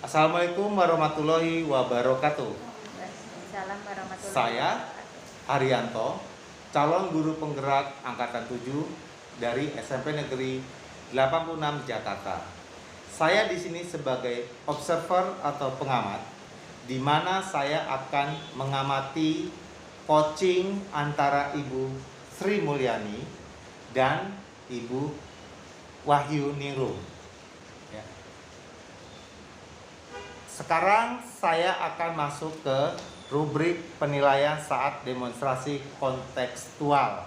Assalamualaikum warahmatullahi wabarakatuh. Waalaikumsalam warahmatullahi Saya wabarakatuh. Haryanto, calon guru penggerak angkatan 7 dari SMP Negeri 86 Jakarta. Saya di sini sebagai observer atau pengamat, di mana saya akan mengamati coaching antara Ibu Sri Mulyani dan Ibu Wahyu Ningrum. Ya. Sekarang saya akan masuk ke rubrik penilaian saat demonstrasi kontekstual.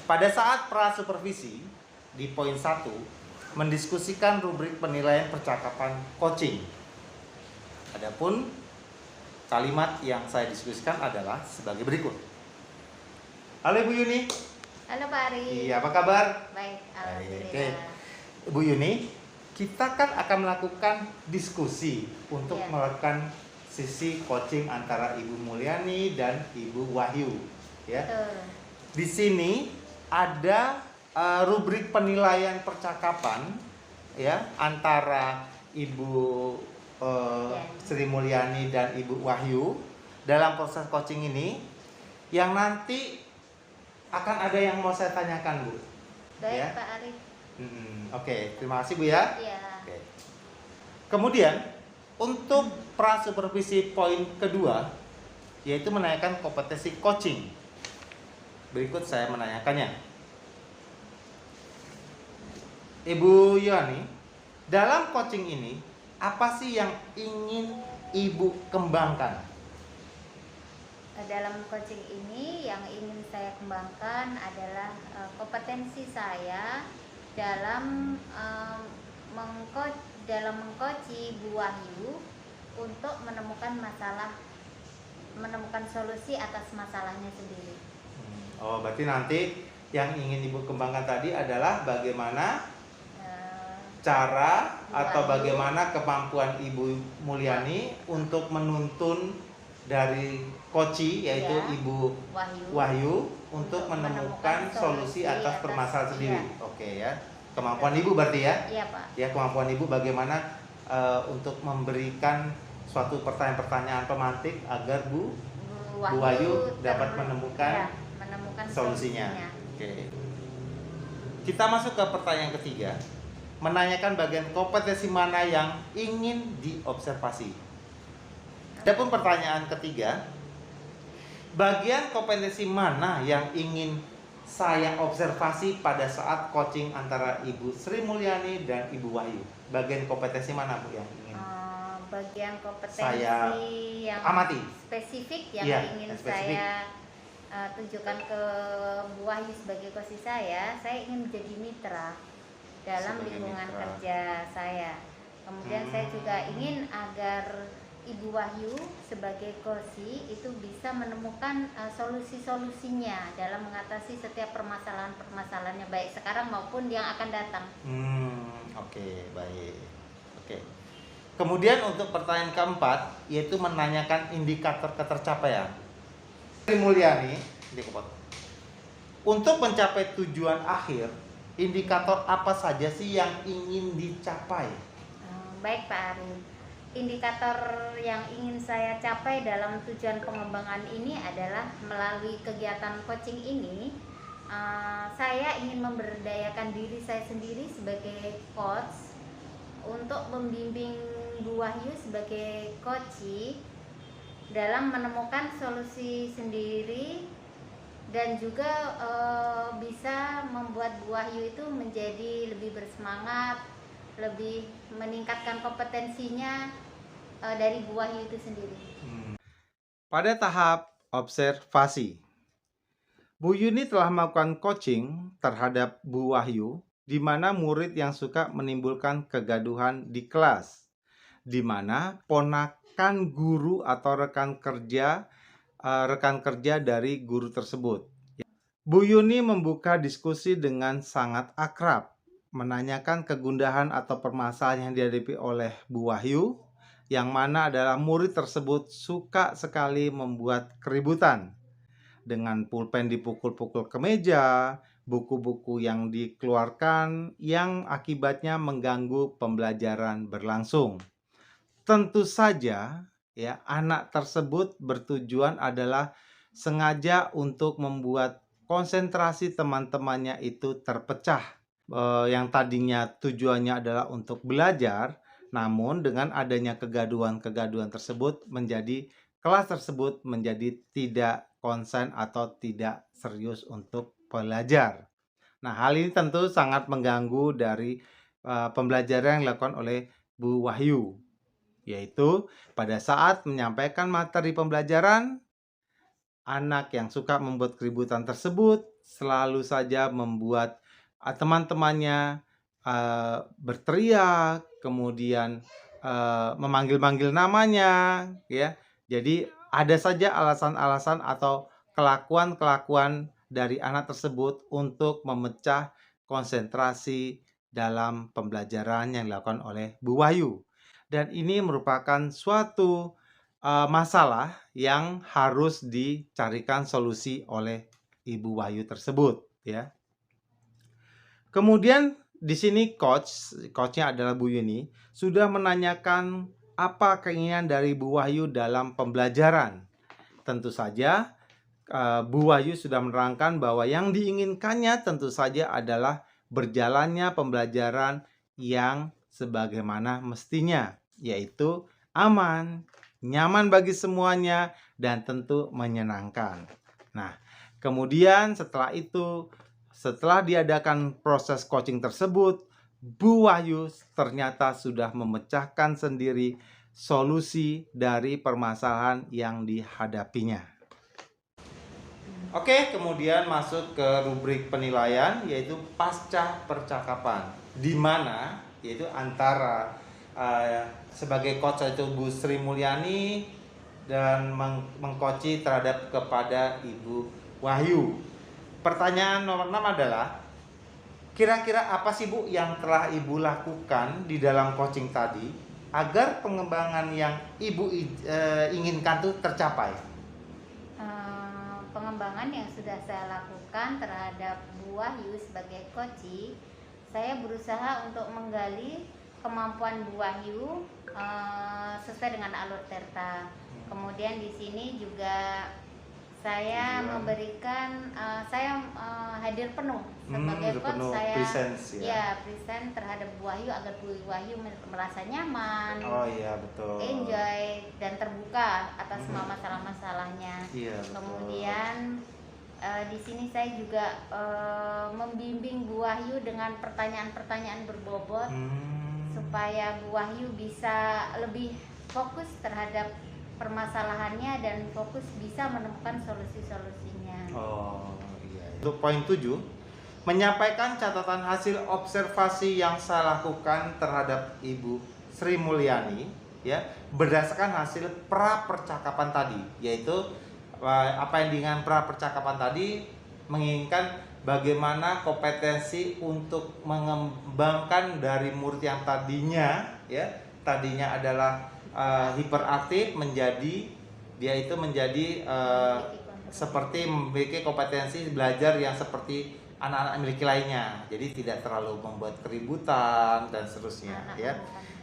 Pada saat pra-supervisi di poin 1 mendiskusikan rubrik penilaian percakapan coaching. Adapun kalimat yang saya diskusikan adalah sebagai berikut. Halo Ibu Yuni. Halo Pak Ari. Iya, apa kabar? Baik, Oke. alhamdulillah. Ibu Yuni, kita kan akan melakukan diskusi untuk melakukan sisi coaching antara Ibu Mulyani dan Ibu Wahyu, ya. Betul. Di sini ada rubrik penilaian percakapan, ya, antara Ibu Sri Mulyani dan Ibu Wahyu dalam proses coaching ini, yang nanti akan ada yang mau saya tanyakan, Bu. Baik, Ya. Pak Ari. Oke, terima kasih Bu ya. Iya. Oke. Kemudian untuk pra-supervisi poin kedua, yaitu menanyakan kompetensi coaching. Berikut saya menanyakannya. Ibu Yani, dalam coaching ini apa sih yang ingin Ibu kembangkan? Dalam coaching ini yang ingin saya kembangkan adalah kompetensi saya dalam mengcoachi Bu Wahyu untuk menemukan solusi atas masalahnya sendiri. Oh, berarti nanti yang ingin Ibu kembangkan tadi adalah bagaimana cara atau bagaimana kemampuan Ibu Mulyani untuk menuntun dari coachi, yaitu Ibu Wahyu untuk menemukan solusi atas permasalahan sendiri. Oke ya. Kemampuan Ibu berarti ya? Iya, Pak. Ya, kemampuan Ibu bagaimana untuk memberikan suatu pertanyaan-pertanyaan pemantik agar Bu Wahyu dapat menemukan solusinya. Oke. Kita masuk ke pertanyaan ketiga. Menanyakan bagian kompetensi mana yang ingin diobservasi. Adapun pertanyaan ketiga, bagian kompetensi mana yang ingin saya observasi pada saat coaching antara Ibu Sri Mulyani dan Ibu Wahyu? Bagian kompetensi mana Bu yang ingin bagian kompetensi saya yang amati? Spesifik yang ingin spesifik. saya tunjukkan ke Bu Wahyu sebagai coach saya ingin menjadi mitra dalam lingkungan kerja saya. Kemudian saya juga ingin agar Ibu Wahyu sebagai coach itu bisa menemukan solusi-solusinya dalam mengatasi setiap permasalahannya, baik sekarang maupun yang akan datang. Oke, baik. Oke. Kemudian untuk pertanyaan keempat, yaitu menanyakan indikator ketercapaian. Sri Mulyani, untuk mencapai tujuan akhir, indikator apa saja sih yang ingin dicapai? Baik Pak Ari, indikator yang ingin saya capai dalam tujuan pengembangan ini adalah melalui kegiatan coaching ini, saya ingin memberdayakan diri saya sendiri sebagai coach untuk membimbing Bu Wahyu sebagai coach dalam menemukan solusi sendiri dan juga bisa membuat Bu Wahyu itu menjadi lebih bersemangat, lebih meningkatkan kompetensinya dari Bu Wahyu itu sendiri. Pada tahap observasi, Bu Yuni telah melakukan coaching terhadap Bu Wahyu, di mana murid yang suka menimbulkan kegaduhan di kelas, di mana ponakan guru atau rekan kerja dari guru tersebut. Bu Yuni membuka diskusi dengan sangat akrab, menanyakan kegundahan atau permasalahan yang dihadapi oleh Bu Wahyu, yang mana adalah murid tersebut suka sekali membuat keributan dengan pulpen dipukul-pukul ke meja, buku-buku yang dikeluarkan yang akibatnya mengganggu pembelajaran berlangsung. Tentu saja ya, anak tersebut bertujuan adalah sengaja untuk membuat konsentrasi teman-temannya itu terpecah. Yang tadinya tujuannya adalah untuk belajar, namun dengan adanya kegaduhan-kegaduhan tersebut kelas tersebut menjadi tidak konsen atau tidak serius untuk belajar. Nah, hal ini tentu sangat mengganggu dari pembelajaran yang dilakukan oleh Bu Wahyu, yaitu pada saat menyampaikan materi pembelajaran, anak yang suka membuat keributan tersebut selalu saja membuat teman-temannya berteriak, kemudian memanggil-manggil namanya, ya. Jadi ada saja alasan-alasan atau kelakuan-kelakuan dari anak tersebut untuk memecah konsentrasi dalam pembelajaran yang dilakukan oleh Bu Wahyu. Dan ini merupakan suatu masalah yang harus dicarikan solusi oleh Ibu Wahyu tersebut, ya. Kemudian di sini coachnya adalah Bu Yuni, sudah menanyakan apa keinginan dari Bu Wahyu dalam pembelajaran. Tentu saja Bu Wahyu sudah menerangkan bahwa yang diinginkannya tentu saja adalah berjalannya pembelajaran yang sebagaimana mestinya, yaitu aman, nyaman bagi semuanya, dan tentu menyenangkan. Nah, kemudian setelah diadakan proses coaching tersebut, Bu Wahyu ternyata sudah memecahkan sendiri solusi dari permasalahan yang dihadapinya. Oke, kemudian masuk ke rubrik penilaian, yaitu pasca percakapan, di mana yaitu antara sebagai coach itu Bu Sri Mulyani dan mengcoachi terhadap kepada Ibu Wahyu. Pertanyaan nomor 6 adalah, kira-kira apa sih Bu yang telah Ibu lakukan di dalam coaching tadi agar pengembangan yang Ibu inginkan tuh tercapai? Pengembangan yang sudah saya lakukan terhadap Bu Wahyu sebagai coach, saya berusaha untuk menggali kemampuan Bu Wahyu sesuai dengan alur Tirta. Kemudian di sini juga saya memberikan hadir penuh sebagai coach, saya present terhadap Bu Wahyu agar Bu Wahyu merasa nyaman, betul, enjoy dan terbuka atas semua masalah-masalahnya. Kemudian di sini saya juga membimbing Bu Wahyu dengan pertanyaan-pertanyaan berbobot supaya Bu Wahyu bisa lebih fokus terhadap permasalahannya dan fokus bisa menemukan solusi-solusinya. Untuk poin 7, menyampaikan catatan hasil observasi yang saya lakukan terhadap Ibu Sri Mulyani, ya, berdasarkan hasil pra percakapan tadi, yaitu apa yang diinginkan pra percakapan tadi, menginginkan bagaimana kompetensi untuk mengembangkan dari murid yang tadinya adalah hiperaktif menjadi seperti memiliki kompetensi belajar yang seperti anak-anak miliki lainnya. Jadi tidak terlalu membuat keributan dan seterusnya, ya.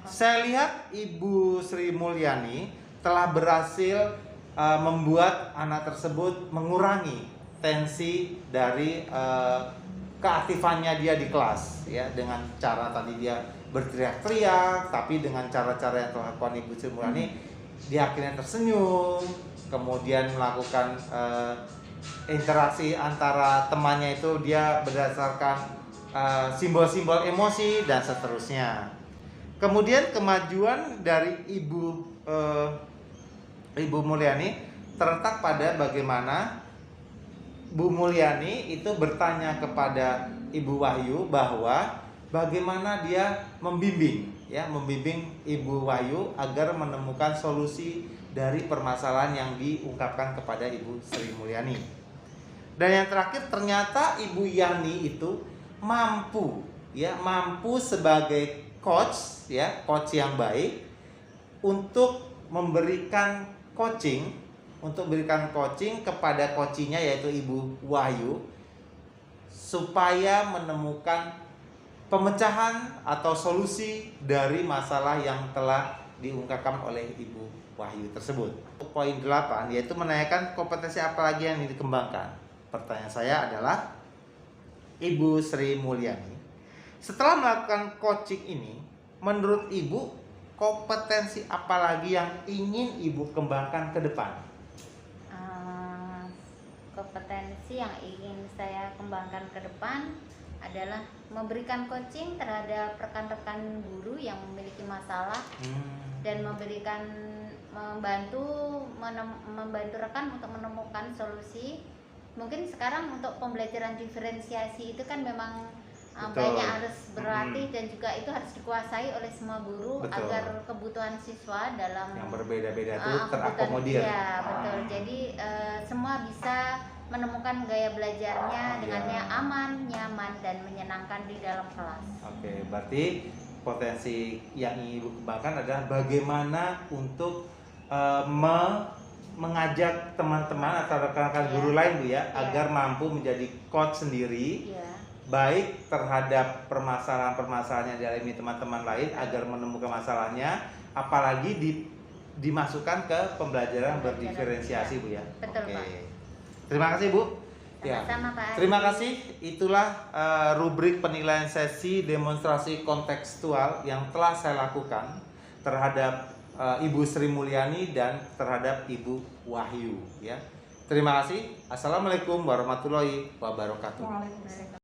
Saya lihat Ibu Sri Mulyani telah berhasil membuat anak tersebut mengurangi tensi dari keaktifannya dia di kelas, ya, dengan cara tadi dia berteriak-teriak, tapi dengan cara-cara yang telah dilakukan Ibu Sri Mulyani, dia akhirnya tersenyum, kemudian melakukan interaksi antara temannya itu dia berdasarkan simbol-simbol emosi dan seterusnya. Kemudian kemajuan dari Ibu Mulyani terletak pada bagaimana Bu Mulyani itu bertanya kepada Ibu Wahyu bahwa bagaimana dia membimbing Ibu Wahyu agar menemukan solusi dari permasalahan yang diungkapkan kepada Ibu Sri Mulyani. Dan yang terakhir, ternyata Ibu Yani itu mampu sebagai coach yang baik untuk memberikan coaching kepada coachinya, yaitu Ibu Wahyu, supaya menemukan pemecahan atau solusi dari masalah yang telah diungkapkan oleh Ibu Wahyu tersebut. Poin 8 yaitu menanyakan kompetensi apa lagi yang dikembangkan. Pertanyaan saya adalah, Ibu Sri Mulyani, setelah melakukan coaching ini, menurut Ibu kompetensi apa lagi yang ingin Ibu kembangkan ke depan? Kompetensi yang ingin saya kembangkan ke depan adalah memberikan coaching terhadap rekan-rekan guru yang memiliki masalah dan membantu rekan untuk menemukan solusi. Mungkin sekarang untuk pembelajaran diferensiasi itu kan memang banyak harus berlatih dan juga itu harus dikuasai oleh semua guru. Betul. Agar kebutuhan siswa dalam yang berbeda-beda itu terakomodir. Ya, betul. Jadi semua bisa menemukan gaya belajarnya dengan aman, nyaman, dan menyenangkan di dalam kelas. Oke, berarti potensi yang ingin Ibu kembangkan adalah bagaimana untuk mengajak teman-teman atau rekan-rekan guru lain, Bu ya, agar mampu menjadi coach sendiri, baik terhadap permasalahan-permasalahan yang dialami teman-teman lain agar menemukan masalahnya, apalagi dimasukkan ke pembelajaran berdiferensiasi, Bu ya. Betul, Pak. Terima kasih, Bu. Sama-sama, Pak. Terima kasih. Itulah rubrik penilaian sesi demonstrasi kontekstual yang telah saya lakukan terhadap Ibu Sri Mulyani dan terhadap Ibu Wahyu ya. Terima kasih. Assalamualaikum warahmatullahi wabarakatuh.